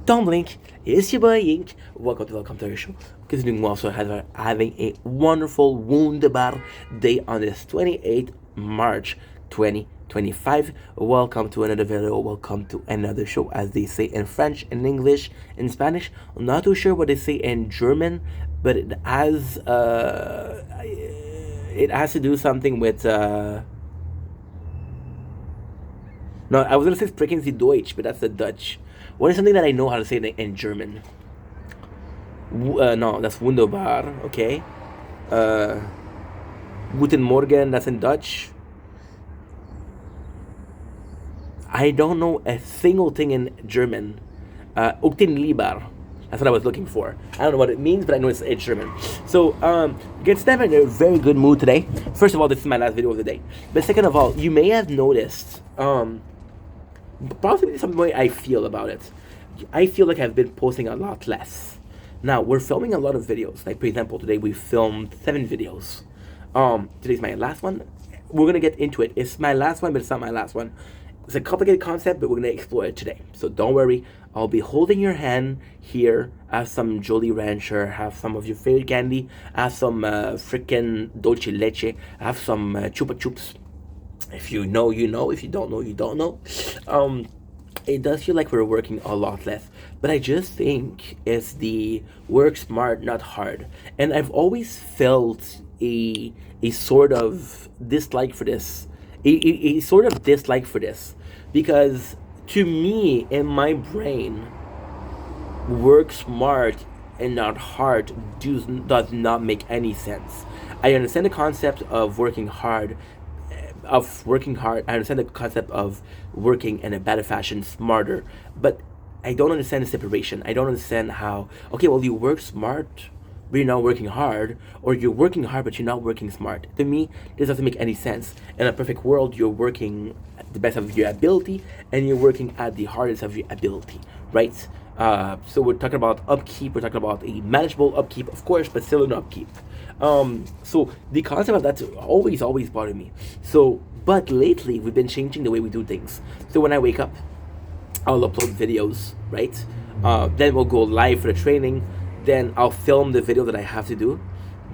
Don't blink. It's your boy Ink. Welcome to our show. Continuing also having a wonderful wunderbar day on this 28th March 2025. Welcome to another video. Welcome to another show, as they say in French, in English, in Spanish. I'm not too sure what they say in German, but it has to do something with no, I was gonna say sprechen Sie Deutsch, but that's the Dutch. What is something that I know how to say in German? No, that's wunderbar. Okay. Guten Morgen, that's in Dutch. I don't know a single thing in German. Ook den lieber. That's what I was looking for. I don't know what it means, but I know it's German. So, get Steph in a very good mood today. First of all, this is my last video of the day. But second of all, you may have noticed, possibly some way I feel about it. I feel like I've been posting a lot less. Now, we're filming a lot of videos. Like, for example, today we filmed 7 videos. Today's my last one. We're going to get into it. It's my last one, but it's not my last one. It's a complicated concept, but we're going to explore it today. So don't worry. I'll be holding your hand here. Have some Jolly Rancher. Have some of your favorite candy. Have some freaking Dolce Leche. Have some Chupa Chups. If you know, you know. If you don't know, you don't know. It does feel like we're working a lot less, but I just think it's the work smart, not hard. And I've always felt a sort of dislike for this, a sort of dislike for this, because to me, in my brain, work smart and not hard does not make any sense. I understand the concept of working hard. I understand the concept of working in a better fashion, smarter, but I don't understand the separation. I don't understand how, okay, well, you work smart, but you're not working hard, or you're working hard, but you're not working smart. To me, this doesn't make any sense. In a perfect world, you're working at the best of your ability, and you're working at the hardest of your ability, right? So we're talking about upkeep, we're talking about a manageable upkeep, of course, but still an upkeep. So the concept of that's always bothered me. So, but lately we've been changing the way we do things. So when I wake up, I'll upload videos, right? Then we'll go live for the training. Then I'll film the video that I have to do.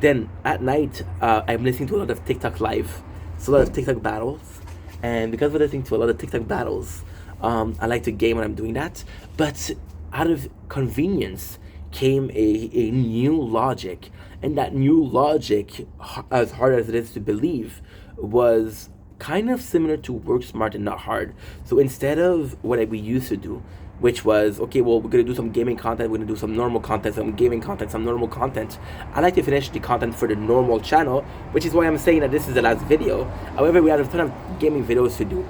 Then at night, I'm listening to a lot of TikTok live. So a lot of TikTok battles. And because we're listening to a lot of TikTok battles, I like to game when I'm doing that. But out of convenience came a new logic. And that new logic, as hard as it is to believe, was kind of similar to work smart and not hard. So instead of what we used to do, which was, okay, well, we're going to do some gaming content, we're going to do some normal content, some gaming content, some normal content. I like to finish the content for the normal channel, which is why I'm saying that this is the last video. However, we have a ton of gaming videos to do.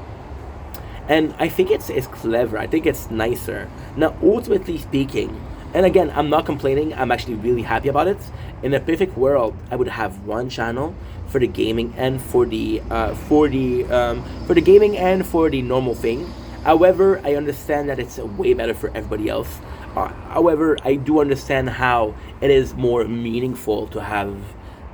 And I think it's clever. I think it's nicer. Now, ultimately speaking, and again, I'm not complaining. I'm actually really happy about it. In a perfect world, I would have one channel for the gaming and for the gaming and for the normal thing. However, I understand that it's way better for everybody else. However, I do understand how it is more meaningful to have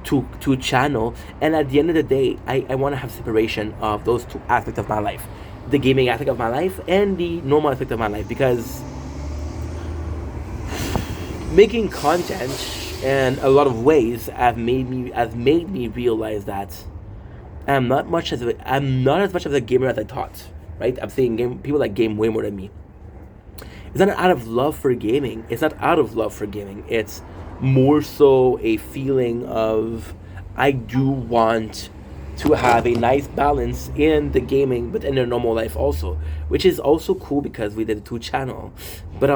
two channel. And at the end of the day, I want to have separation of those two aspects of my life, the gaming aspect of my life and the normal aspect of my life, because making content in a lot of ways has made me realize that I'm not as much of a gamer as I thought. Right? I'm saying people that game way more than me. It's not out of love for gaming. It's not out of love for gaming. It's more so a feeling of I do want to have a nice balance in the gaming, but in their normal life also, which is also cool because we did a 2-channel. But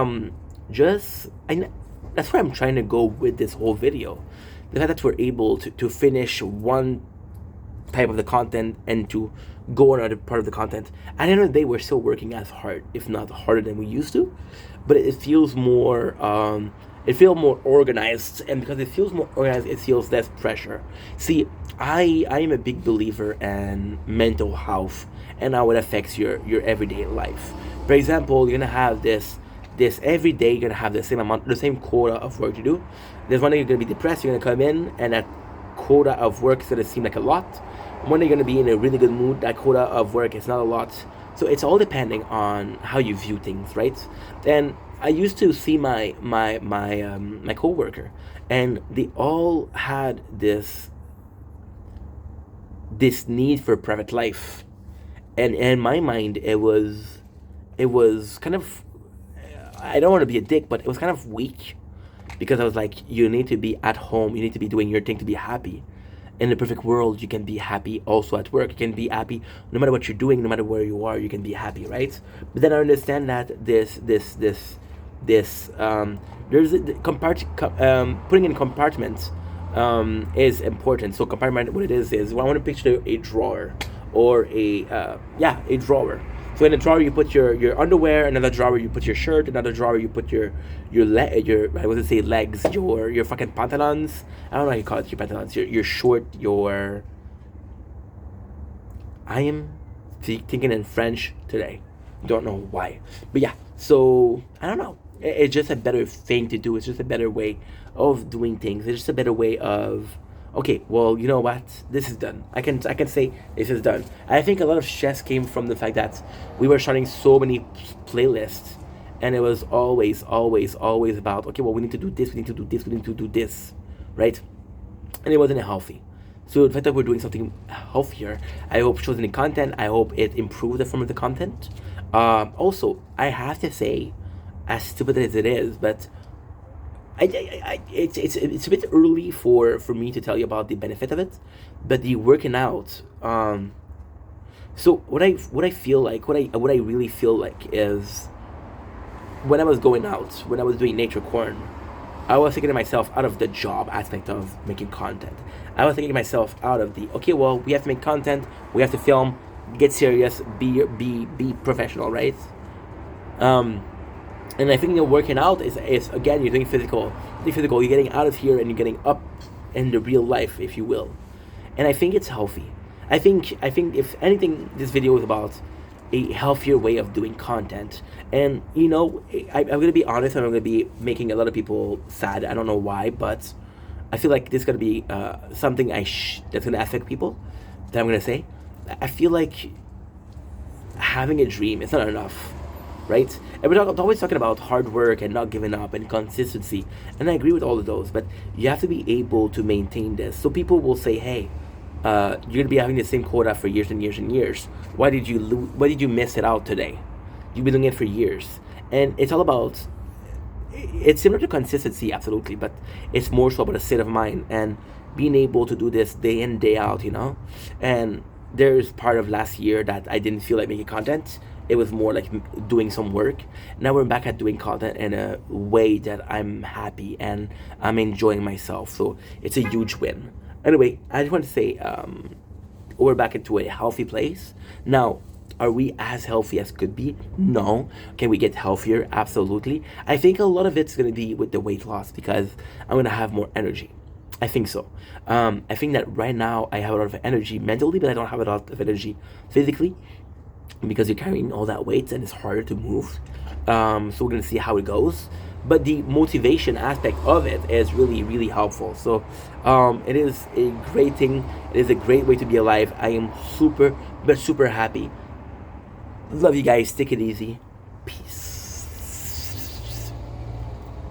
that's where I'm trying to go with this whole video. The fact that we're able to finish one type of the content and to go on another part of the content. At the end of the day, we're still working as hard, if not harder than we used to. But it feels more more organized, and because it feels more organized, it feels less pressure. See, I am a big believer in mental health and how it affects your everyday life. For example, you're gonna have this every day, you're gonna have the same quota of work to do. There's one day you're gonna be depressed, you're gonna come in, and that quota of work is gonna seem like a lot. One day you're gonna be in a really good mood, that quota of work is not a lot. So it's all depending on how you view things, right? And I used to see my coworker, and they all had this need for private life, and in my mind it was kind of, I don't want to be a dick, but it was kind of weak, because I was like, you need to be at home, you need to be doing your thing to be happy. In the perfect world, you can be happy also at work. You can be happy no matter what you're doing, no matter where you are. You can be happy, right? But then I understand that this there's putting in compartments is important. So compartment, what it is, well, I want to picture a drawer, or a drawer. So in a drawer you put your underwear, another drawer you put your shirt, another drawer you put your I was gonna say legs, your fucking pantalons. I don't know how you call it, your pantalons, your short, your. I am thinking in French today. Don't know why, but yeah. So I don't know. It's just a better thing to do. It's just a better way of doing things. It's just a better way of. Okay, well, you know what? This is done. I can say this is done. I think a lot of stress came from the fact that we were starting so many playlists, and it was always about, okay, well, we need to do this, we need to do this, we need to do this, right? And it wasn't healthy. So the fact that we're doing something healthier, I hope shows in the content. I hope it improves the form of the content. Also, I have to say, as stupid as it is, but it's a bit early for me to tell you about the benefit of it, but the working out. So what I feel like, what I really feel like is, when I was going out, when I was doing nature corn, I was thinking to myself out of the job aspect of making content. I was thinking to myself out of the, okay, well, we have to make content, we have to film, get serious, be professional, right? And I think working out is again, you're doing physical, you're getting out of here and you're getting up in the real life, if you will. And I think it's healthy. I think if anything, this video is about a healthier way of doing content. And I'm gonna be honest, and I'm gonna be making a lot of people sad. I don't know why, but I feel like this is gonna be something that's gonna affect people. That I'm gonna say. I feel like having a dream is not enough, right? And we're always talking about hard work and not giving up and consistency, and I agree with all of those. But you have to be able to maintain this. So people will say, "Hey, you're gonna be having the same quota for years and years and years. Why did you Why did you miss it out today? You've been doing it for years." And it's all about. It's similar to consistency, absolutely, but it's more so about a state of mind and being able to do this day in, day out. And there's part of last year that I didn't feel like making content. It was more like doing some work. Now we're back at doing content in a way that I'm happy and I'm enjoying myself. So it's a huge win. Anyway, I just want to say we're back into a healthy place. Now, are we as healthy as could be? No. Can we get healthier? Absolutely. I think a lot of it's going to be with the weight loss, because I'm going to have more energy. I think so. I think that right now I have a lot of energy mentally, but I don't have a lot of energy physically, because you're carrying all that weight and it's harder to move. So we're gonna see how it goes. But the motivation aspect of it is really, really helpful. So it is a great thing. It is a great way to be alive. I am super, but super happy. Love you guys. Take it easy. Peace.